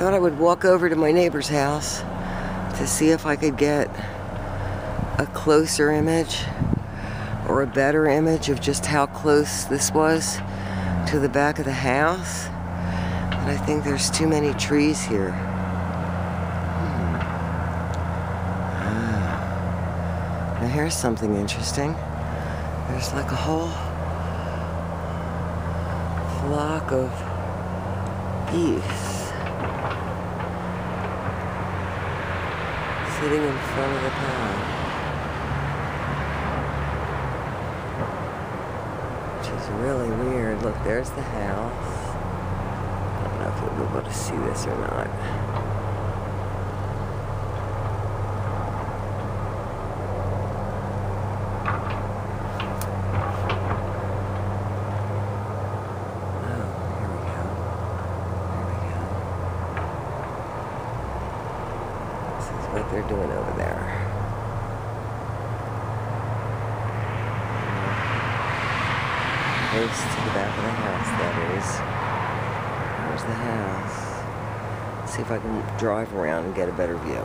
thought I would walk over to my neighbor's house to see if I could get a closer image or a better image of just how close this was to the back of the house. But I think there's too many trees here. Now here's something interesting. There's like a whole flock of geese sitting in front of the pond, which is really weird. Look, there's the house. I don't know if we'll be able to see this or not. What they're doing over there. Close to the back of the house, that is. There's the house. Let's see if I can drive around and get a better view.